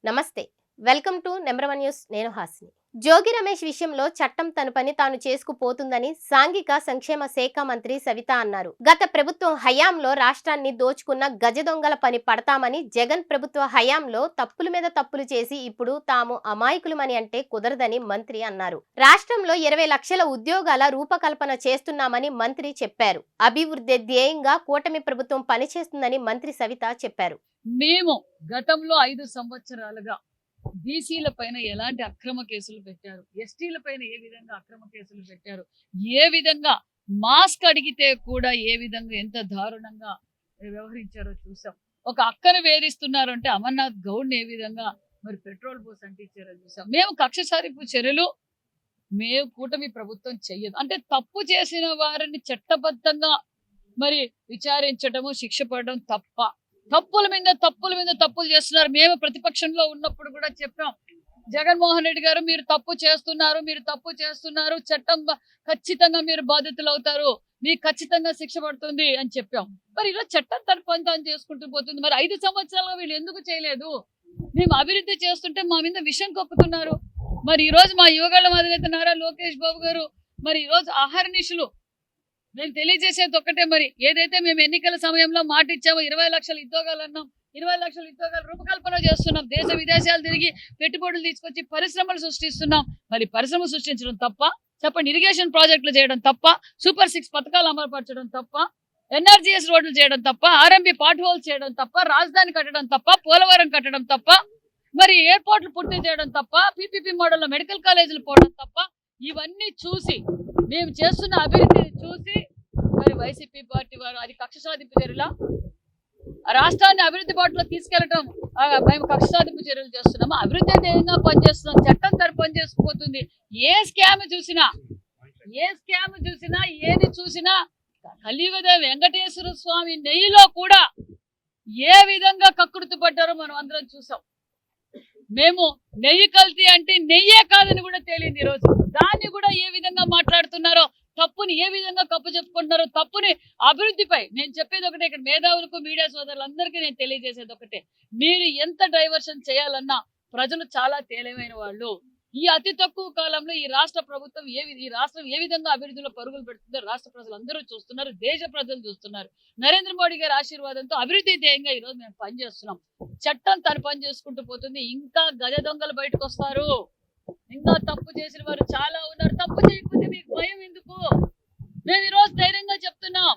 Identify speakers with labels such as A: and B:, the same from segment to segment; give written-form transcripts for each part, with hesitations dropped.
A: నమస్తే, welcome to number one news. నేను హాసిని. జోగి రమేష్ విషయంలో చట్టం తన పని తాను చేసుకుపోతుందని సాంఘిక సంక్షేమ శాఖ మంత్రి సవిత అన్నారు. గత ప్రభుత్వం హయాంలో రాష్ట్రాన్ని దోచుకున్న గజ దొంగల పని పడతామని, జగన్ ప్రభుత్వ హయాంలో తప్పుల మీద తప్పులు చేసి ఇప్పుడు తాము అమాయకులమని అంటే కుదరదని మంత్రి అన్నారు. రాష్ట్రంలో 20 లక్షల ఉద్యోగాల రూపకల్పన చేస్తున్నామని మంత్రి చెప్పారు. అభివృద్ధి ధ్యేయంగా కూటమి ప్రభుత్వం పనిచేస్తుందని మంత్రి సవిత చెప్పారు.
B: మేము గతంలో 5 సంవత్సరాలుగా బీసీల పైన ఎలాంటి అక్రమ కేసులు పెట్టారు, ఎస్టీల పైన ఏ విధంగా అక్రమ కేసులు పెట్టారు, ఏ విధంగా మాస్క్ అడిగితే కూడా ఏ విధంగా ఎంత దారుణంగా వ్యవహరించారో చూసాం. ఒక అక్కను వేధిస్తున్నారు అంటే అమర్నాథ్ గౌడ్ని ఏ విధంగా మరి పెట్రోల్ పోసి అంటించారో చూసాం. మేము కక్ష సారింపు చర్యలు మేము కూటమి ప్రభుత్వం చెయ్యదు. అంటే తప్పు చేసిన వారిని చట్టబద్ధంగా మరి విచారించడము, శిక్ష పడడం తప్ప. తప్పుల మీద తప్పులు చేస్తున్నారు. మేము ప్రతిపక్షంలో ఉన్నప్పుడు కూడా చెప్పాం, జగన్మోహన్ రెడ్డి గారు మీరు తప్పు చేస్తున్నారు, చట్టం ఖచ్చితంగా మీరు బాధితులు అవుతారు, మీకు ఖచ్చితంగా శిక్ష పడుతుంది అని చెప్పాం. మరి ఇలా చట్టం తన పని తాను చేసుకుంటూ పోతుంది. మరి 5 సంవత్సరాలుగా వీళ్ళు ఎందుకు చేయలేదు? మేము అభివృద్ధి చేస్తుంటే మా మీద విషం కక్కుతున్నారు. మరి ఈ రోజు మా యువగళ్ళ అధినేత నారా లోకేష్ బాబు గారు మరి ఈ రోజు అహర్నిశలు మేము తెలియజేసేది ఒక్కటే, మరి ఏదైతే మేము ఎన్నికల సమయంలో మాట ఇచ్చామో 20 లక్షల ఉద్యోగాలు అన్నాం, 20 లక్షల ఉద్యోగాలు రూపకల్పన చేస్తున్నాం, దేశ విదేశాలు తిరిగి పెట్టుబడులు తీసుకొచ్చి పరిశ్రమలు సృష్టిస్తున్నాం. మరి పరిశ్రమ సృష్టించడం తప్ప? చెప్పండి. ఇరిగేషన్ ప్రాజెక్టులు చేయడం తప్ప? సూపర్ 6 పథకాలు అమలుపరచడం తప్ప? ఎన్ఆర్జీఎస్ రోడ్లు చేయడం తప్ప? ఆర్ఎంబీ పార్ట్ హోల్స్ చేయడం తప్ప? రాజధాని కట్టడం తప్ప? పోలవరం కట్టడం తప్ప? మరి ఎయిర్పోర్ట్లు పూర్తి చేయడం తప్ప? పీపీపీ మోడల్లో మెడికల్ కాలేజీలు పోవడం తప్ప? ఇవన్నీ చూసి, మేము చేస్తున్న అభివృద్ధిని చూసి మరి వైసీపీ పార్టీ వారు అది కక్ష సాధింపు చర్యల రాష్ట్రాన్ని అభివృద్ధి బాటలో తీసుకెళ్లడం మేము కక్ష సాధింపు చర్యలు చేస్తున్నాము. అభివృద్ధి ధ్యేయంగా పనిచేస్తున్నాం. చట్టం తర పని చేసుకుపోతుంది. ఏ స్కామ్ చూసినా ఏది చూసినా కలియుగ వెంకటేశ్వర స్వామి నెయ్యిలో కూడా ఏ విధంగా కక్కుర్తి పడ్డారో మనం అందరం చూసాం. మేము నెయ్యి కల్తీ అంటే నెయ్యే కాదని కూడా తేలింది. ఈరోజు దాన్ని కూడా ఏ విధంగా మాట్లాడుతున్నారో, తప్పుని ఏ విధంగా కప్పు చెప్పుకుంటున్నారో, తప్పుని అభివృద్ధిపై నేను చెప్పేది ఒకటే. ఇక్కడ మేధావులకు, మీడియా సోదరులందరికీ నేను తెలియజేసేది ఒకటే, మీరు ఎంత డైవర్షన్ చేయాలన్నా ప్రజలు చాలా తేలివైన వాళ్ళు. ఈ అతి తక్కువ కాలంలో ఈ రాష్ట్ర ప్రభుత్వం ఈ రాష్ట్రం ఏ విధంగా అభివృద్ధిలో పరుగులు పెడుతుందో రాష్ట్ర ప్రజలు అందరూ చూస్తున్నారు, దేశ ప్రజలు చూస్తున్నారు. నరేంద్ర మోడీ గారి ఆశీర్వాదంతో అభివృద్ధి ధ్యేయంగా ఈరోజు మేము పనిచేస్తున్నాం. చట్టం తన పని చేసుకుంటూ పోతుంది. ఇంకా గజ దొంగలు బయటకు వస్తారు. ఇంకా తప్పు చేసిన వారు చాలా ఉన్నారు. తప్పు చేయకపోతే మీకు భయం ఎందుకు? మేము ఈరోజు ధైర్యంగా చెప్తున్నాం.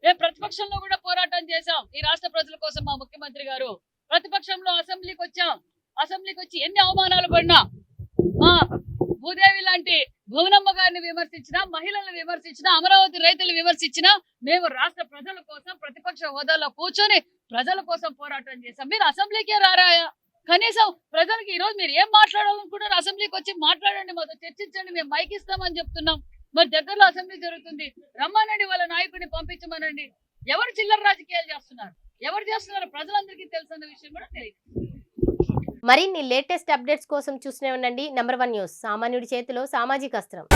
B: మేము ప్రతిపక్షంలో కూడా పోరాటం చేశాం ఈ రాష్ట్ర ప్రజల కోసం. మా ముఖ్యమంత్రి గారు ప్రతిపక్షంలో అసెంబ్లీకి వచ్చి ఎన్ని అవమానాలు పడినా, మా భూదేవి లాంటి భువనమ్మ గారిని విమర్శించినా, మహిళలను విమర్శించినా, అమరావతి రైతులు విమర్శించినా మేము రాష్ట్ర ప్రజల కోసం ప్రతిపక్ష హోదాలో కూర్చొని ప్రజల కోసం పోరాటం చేశాం. మీరు అసెంబ్లీకే రారాయా? కనీసం ప్రజలకు ఈరోజు మీరు ఏం మాట్లాడాలనుకుంటారు? అసెంబ్లీకి వచ్చి మాట్లాడండి, మాతో చర్చించండి, మేము మైక్ ఇస్తామని చెప్తున్నాం. మరి దగ్గరలో అసెంబ్లీ జరుగుతుంది, రమ్మనండి, వాళ్ళ నాయకుడిని పంపించమనండి. ఎవరు చిల్లర రాజకీయాలు చేస్తున్నారు, ఎవరు చేస్తున్నారు ప్రజలందరికీ తెలుసన్న విషయం కూడా తెలియదు.
A: మరిన్ని లేటెస్ట్ అప్డేట్స్ కోసం చూస్తూనే ఉండండి నెంబర్ వన్ న్యూస్. సామాన్యుడి చేతిలో సామాజిక అస్త్రం.